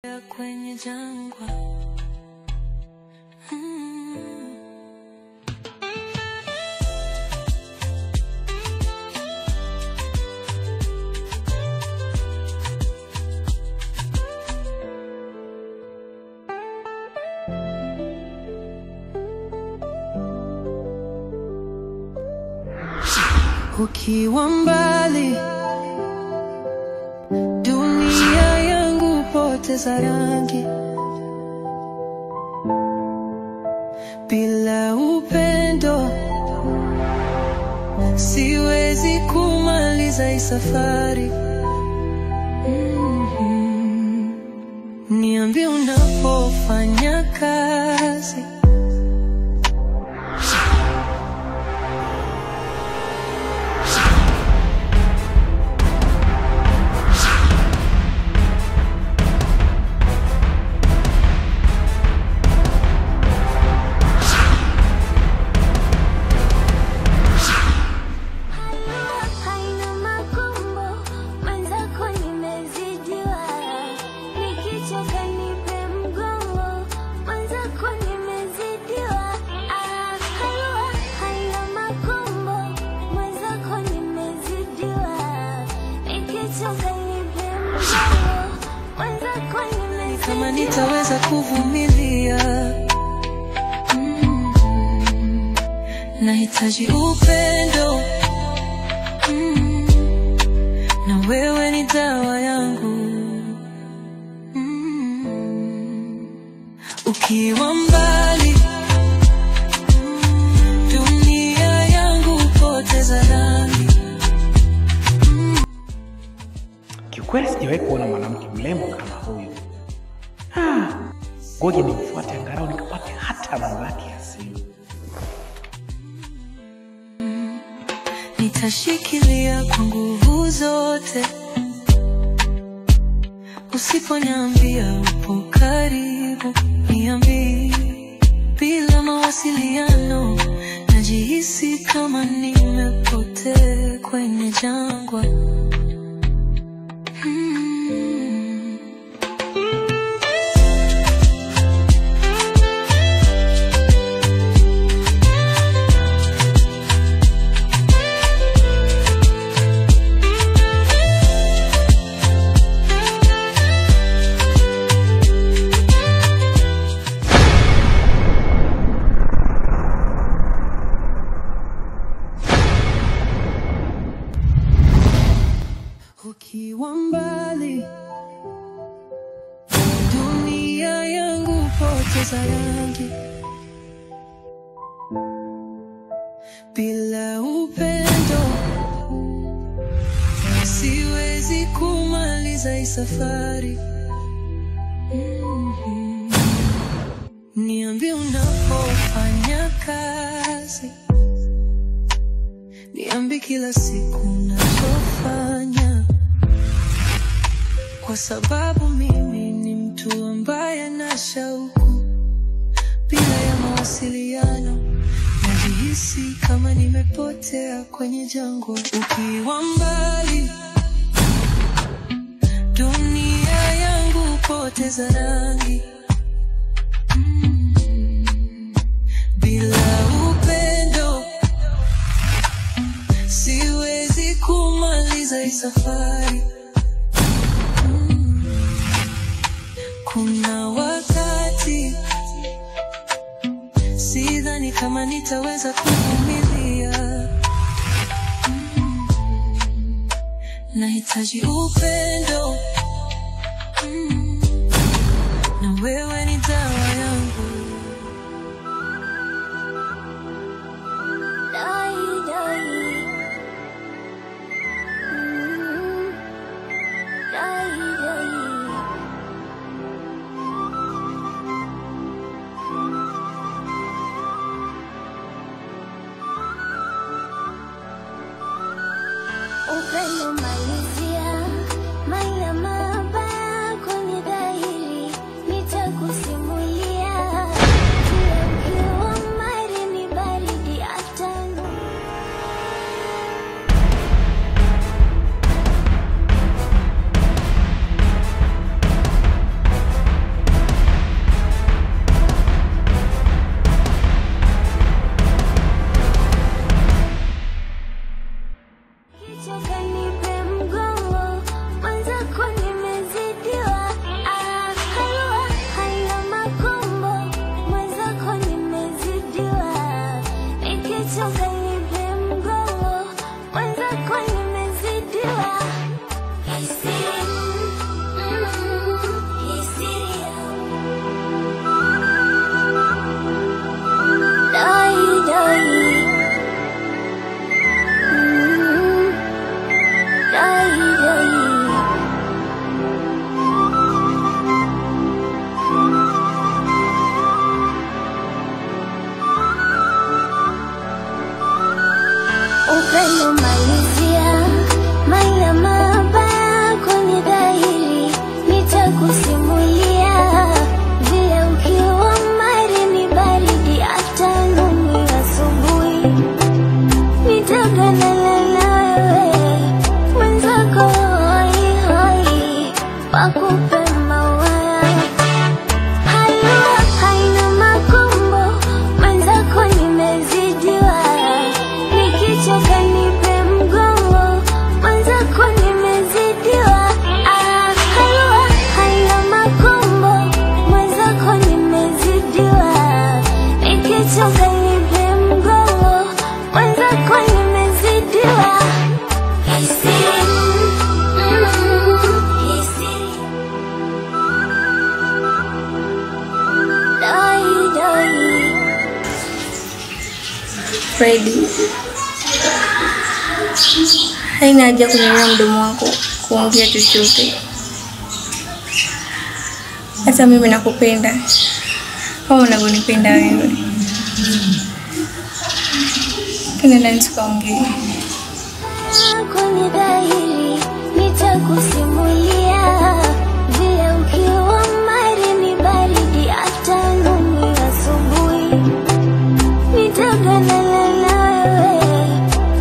kwenye jangwa. Ukiwa mbali, dunia yangu poteza rangi. Bila upendo siwezi kumaliza hii safari. Niambie unapofanya kazi, kama nitaweza kuvumilia. Nahitaji upendo, na wewe ni dawa yangu. Ukiwa mbali, dunia yangu poteza rangi. Kiukweli sijawahi kuona mwanamke mrembo kama huyu. Ngoja nimfuate angalau nikapate hata namba yake ya simu. Nitashikilia kwa nguvu zote, usiponiambia upo karibu. Niambie, bila mawasiliano najihisi kama nimepotea kwenye jangwa. Ukiwa mbali, dunia yangu poteza rangi. Bila upendo siwezi kumaliza hii safari. Niambie unapofanya kazi, niambie kila siku unachofanya, kwa sababu mimi ni mtu ambaye na shauku. Bila ya mawasiliano najihisi kama nimepotea kwenye jangwa. Ukiwa mbali, dunia yangu poteza rangi. Bila upendo siwezi kumaliza hii safari. Kuna wakati sidhani kama nitaweza kuvumilia. Nahitaji upendo, na wewe ni dawa yangu. Upendo malizia, maya mabaya kwenye dhahiri, nitakusikia. Freddy, haina haja kunyanyua mdomo wako kuongea chochote. Hata mimi nakupenda kama unavyonipenda wewe. Kile ndani tukaongea. Kwenye dhahiri nitakusimulia vile ukiwa mari ni baridi hata ngumi asubuhi. Nitaganana nawe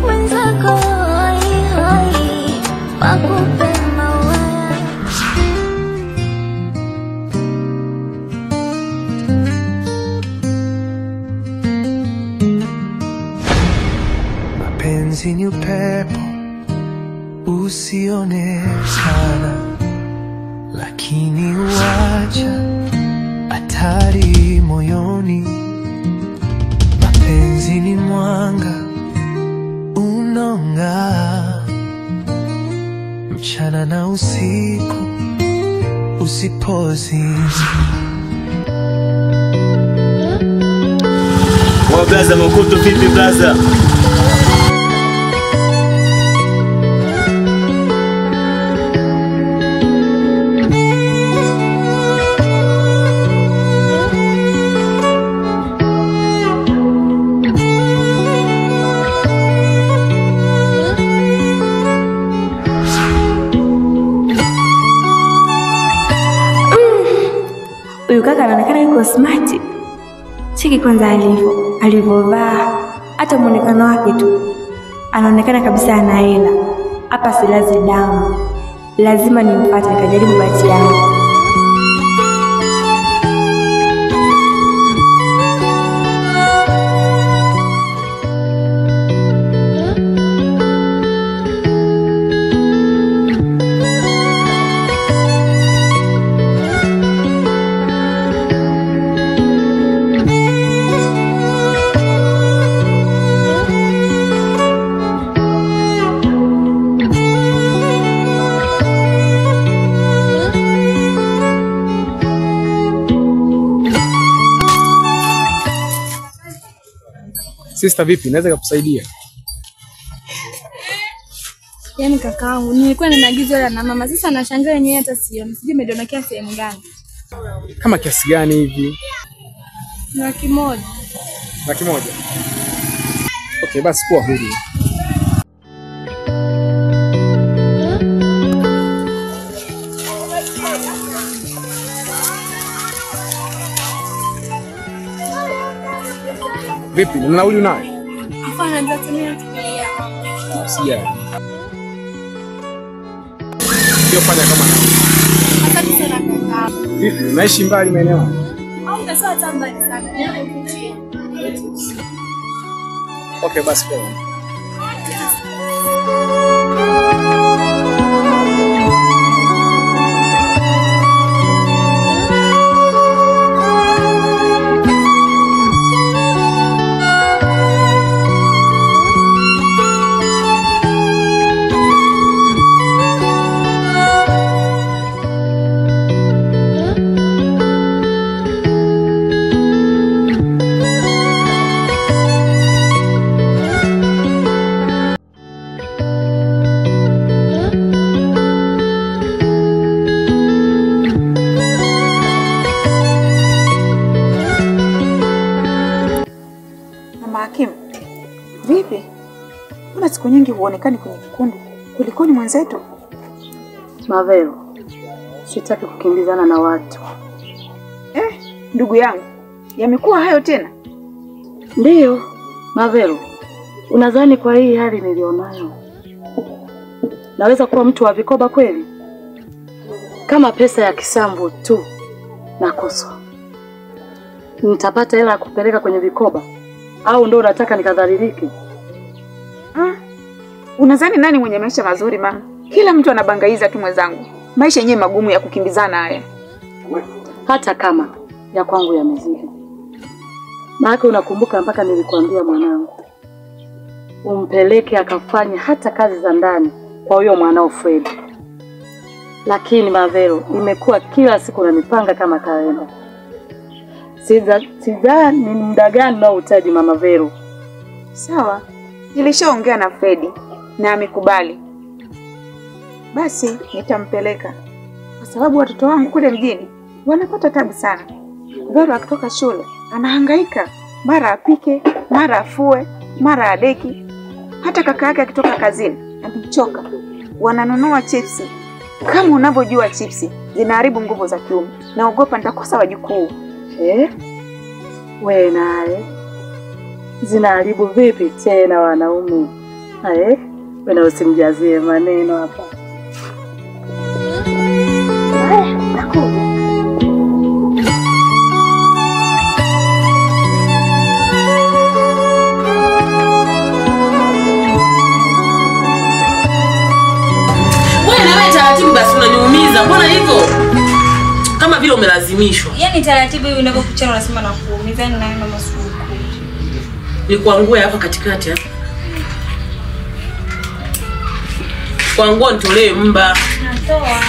mwenzako hoi hoi wakupe mawaya. Mapenzi ni upepo usionekana, lakini huacha hatari moyoni. Mapenzi ni mwanga unong'aa mchana na usiku usipozima. Wa blaza Makoto, vipi blaza? Huyu kaka anaonekana yuko smart. Cheki kwanza alivovaa, hata muonekano wake tu. Anaonekana kabisa ana hela. Hapa silazi damu. Lazima nimfuate nikajaribu bahati yangu. Sister vipi? Naweza kukusaidia? Yaani kakaangu, nilikuwa ninaagizwa na mama, sasa nashangaa yenyewe hata sioni. Sijui umedondokea sehemu gani. Kama kiasi gani hivi? 100,000. 100,000. Okay, basi kuwa huru. Vipi? Na nauli unayo? Hapana, nitatumia tumia. Sija. Ndio fanya kama nauli. Asante sana kaka. Vipi? Unaishi mbali maeneo? Au ndio hata mbali sana. Okay, basi poa. Vipi? Mbona siku nyingi huonekani kwenye kikundi? Kulikoni mwenzetu? Mavero, sitaki kukimbizana na watu. Ndugu yangu, yamekuwa hayo tena? Ndiyo, Mavero. Unadhani kwa hii hali nilionayo naweza kuwa mtu wa vikoba kweli? Kama pesa ya kisambu tu nakosa, nitapata hela ya kupeleka kwenye vikoba? Au ndo unataka nikadhalilike? Unadhani nani mwenye maisha mazuri mama? Kila mtu anabangaiza tu mwenzangu. Maisha yenyewe magumu ya kukimbizana haya. Hata kama ya kwangu yamezidi. Maana unakumbuka mpaka nilikwambia mwanangu umpeleke akafanya hata kazi za ndani kwa huyo mwanao Fred. Lakini Mavero, imekuwa kila siku unanipanga kama kalenda. Sidhani ni muda gani unaohitaji Mama Vero. Sawa, nilishaongea na Fredi na amekubali. Basi nitampeleka. Kwa sababu watoto wangu kule mjini wanapata tabu sana. Vero akitoka shule anahangaika, mara apike, mara afue, mara adeki. Hata kaka yake akitoka kazini amechoka. Wananunua chipsi. Kama unavyojua chipsi zinaharibu nguvu za kiume. Naogopa nitakosa wajukuu. Wewe naye zinaharibu vipi tena wanaume? Wewe usimjazie maneno hapa. Taratibu basi unaniumiza. Mbona hivyo? Kama vile umelazimishwa. Yaani taratibu hivi unavyokuchana unasema na kuumiza na neno masuku. Nikuangue hapa katikati hapa. Kuangua nitolee mba. Natoa.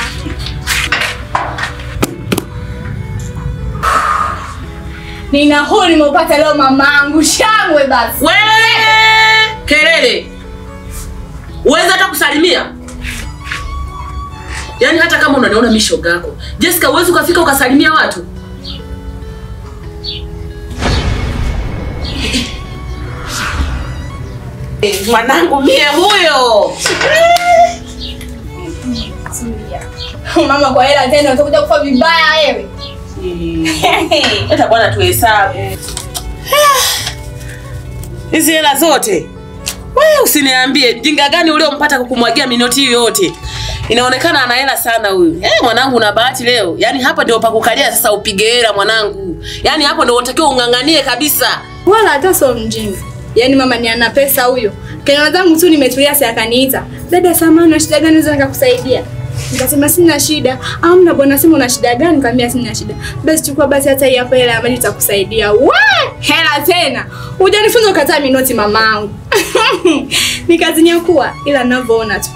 Nina holi nimepata leo mamangu shangwe basi. Wewe! Kelele. Uweza hata kusalimia? Yaani hata kama unaniona mishoga yako, Jessica uwezi ukafika ukasalimia watu? Mwanangu mie huyo. Mama kwa hela tena utakuja kufa vibaya wewe. Hata bwana tuhesabu. Hizi hela zote. Wewe usiniambie jinga gani ule umpata kukumwagia minoti yote. Inaonekana ana hela sana huyu. Mwanangu una bahati leo. Yaani hapa ndio pa kukalia sasa upige hela mwanangu. Yaani hapo ndio unatakiwa unganganie kabisa. Wala hata sio mjinga. Yaani mama ni ana pesa huyo. Kana zangu tu nimetulia si akaniita. Dada samani na shida gani naweza nikakusaidia? Nikasema sina shida. Amna bwana sema una shida gani? Nikamwambia sina shida. Basi chukua basi hata hii hapa hela ya maji nitakusaidia. Hela tena. Hujanifunza ukataa minoti mamangu. Nikazinyakua ila ninavyoona tu.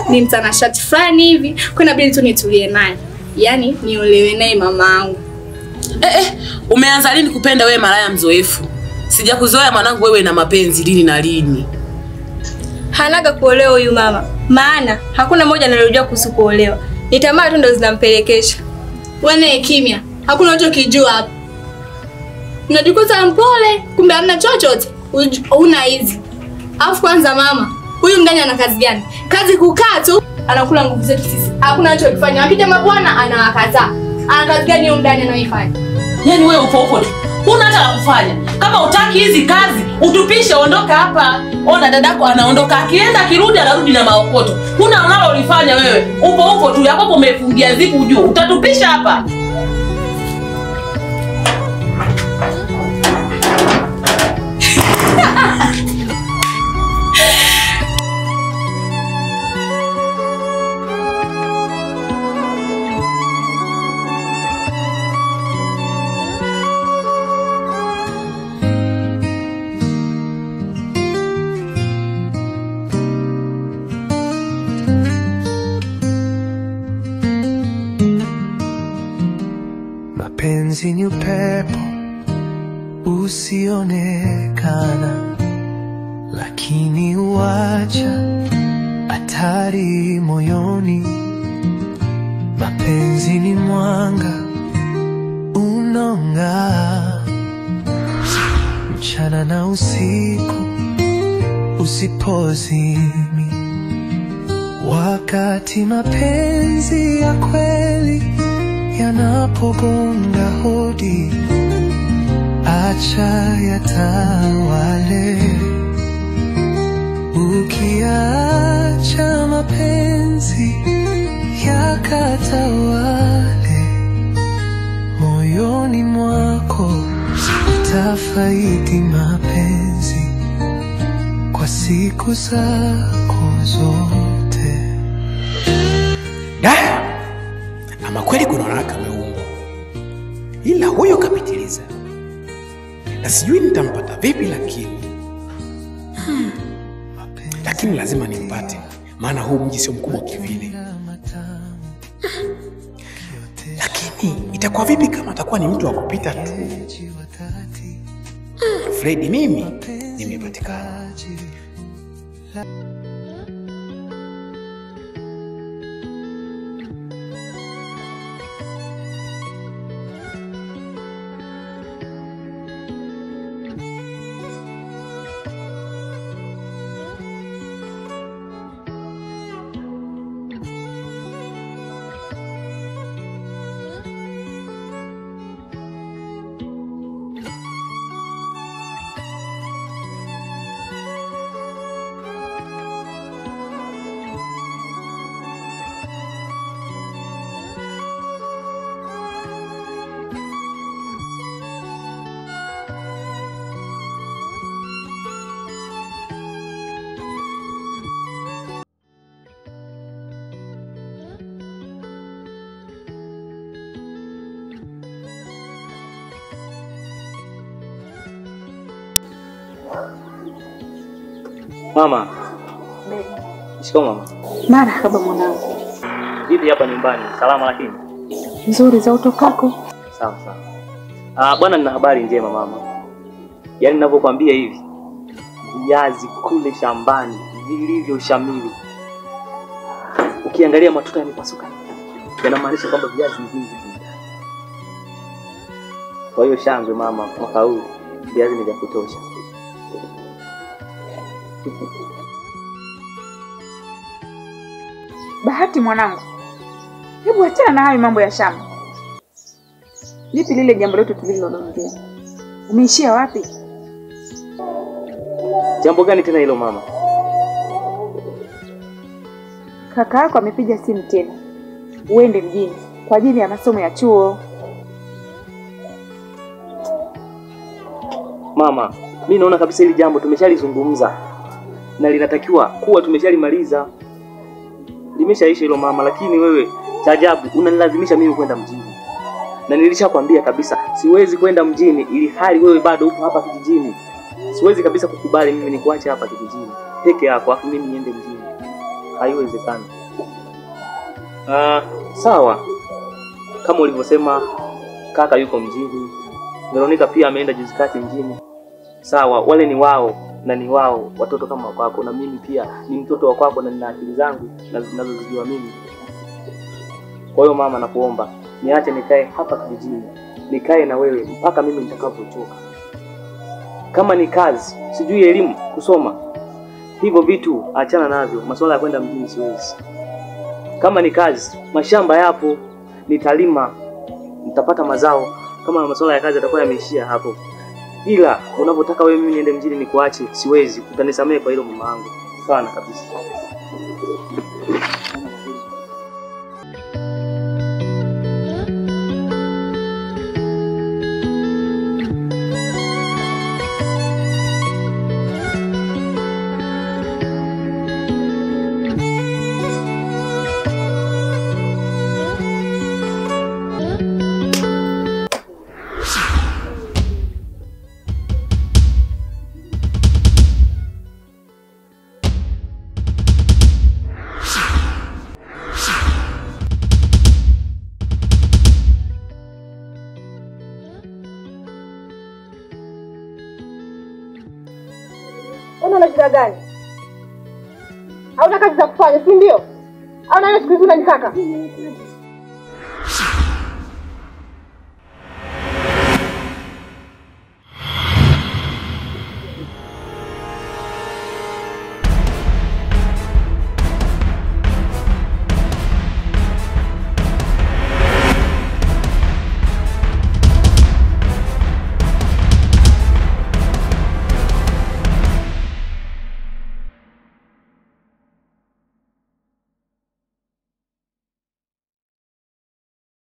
Ni mtanashati fulani hivi, kuna bili tu nitulie naye. Yaani niolewe naye mamangu. Umeanza lini kupenda wewe malaya mzoefu? Sijakuzoea mwanangu wewe na mapenzi lini na lini. Hanaga kuolewa huyu mama. Maana hakuna mmoja analojua kuhusu kuolewa. Ni tamaa tu ndo zinampelekesha. Wewe kimya. Hakuna unachokijua hapa. Unajikuta mpole, kumbe hamna chochote. Una hizi. Alafu kwanza mama, huyu mgani ana kazi gani? Kazi kukaa tu, anakula nguvu zetu sisi. Hakuna anachokifanya. Akija mabwana anawakataa. Ana kazi gani huyu mgani anaifanya? Yaani wewe upo tu. Huna hata la kufanya. Kama utaki hizi kazi, utupishe ondoka hapa. Ona dadako anaondoka, akienda akirudi anarudi na maokoto. Huna unalolifanya wewe. Upo tu yako umefungia ziku juu. Utatupisha hapa. Mapenzi ni upepo usionekana, lakini huacha hatari moyoni. Mapenzi ni mwanga unong'aa mchana na usiku usipozimi. Wakati mapenzi ya kweli yanapogonga hodi, acha yatawale. Ukiacha mapenzi yakatawale moyoni mwako, utafaidi mapenzi kwa siku zako zote. Ama kweli kuna wanawake wameumbwa, ila huyo kapitiliza, na sijui nitampata vipi, lakini lazima nimpate, maana huu mji sio mkubwa kivile. Lakini itakuwa vipi kama atakuwa ni mtu wa kupita tu? Fredi, mimi nimepatikana. Mama. Shikamoo mama. Marhaba mwanangu. Vipi hapa nyumbani? Salama lakini? Nzuri, za utokako? Sawa sawa. Bwana, nina habari njema mama. Yaani ninavyokuambia hivi, viazi kule shambani vilivyoshamili. Ukiangalia matuta yamepasuka. Yanamaanisha kwamba viazi ni vingi. Kwa hiyo shangwe mama, mwaka huu viazi ni vya kutosha. Bahati mwanangu, hebu achana na hayo mambo ya shamba. Lipi lile jambo letu tulilolongea? Umeishia wapi? Jambo gani tena hilo mama? Kaka yako amepiga simu tena uende mjini kwa ajili ya masomo ya chuo. Mama, mimi naona kabisa hili jambo tumeshalizungumza na linatakiwa kuwa tumeshalimaliza. Limeshaisha hilo mama, lakini wewe cha ajabu unanilazimisha mimi kwenda mjini. Na nilishakwambia kabisa siwezi kwenda mjini ili hali wewe bado upo hapa kijijini. Siwezi kabisa kukubali mimi nikuache hapa kijijini peke yako afu mimi niende mjini. Haiwezekani. Sawa. Kama ulivyosema kaka yuko mjini. Veronica pia ameenda juzi kati mjini. Sawa, wale ni wao na ni wao watoto kama wako, na mimi pia ni mtoto wa kwako na nina akili zangu ninazozijua mimi. Kwa hiyo mama, nakuomba niache nikae hapa kijijini, nikae na wewe mpaka mimi nitakapochoka. Kama ni kazi, sijui elimu, kusoma, hivyo vitu achana navyo. Masuala ya kwenda mjini siwezi. Kama ni kazi, mashamba yapo, nitalima, nitapata mazao. Kama masuala ya kazi yatakuwa yameishia hapo. Ila unapotaka wewe mimi niende mjini nikuache, siwezi. Utanisamehe kwa hilo mama yangu. Sana kabisa. Una shida gani? Hauna kazi za kufanya, si ndio? Au na siku hizi unanitaka?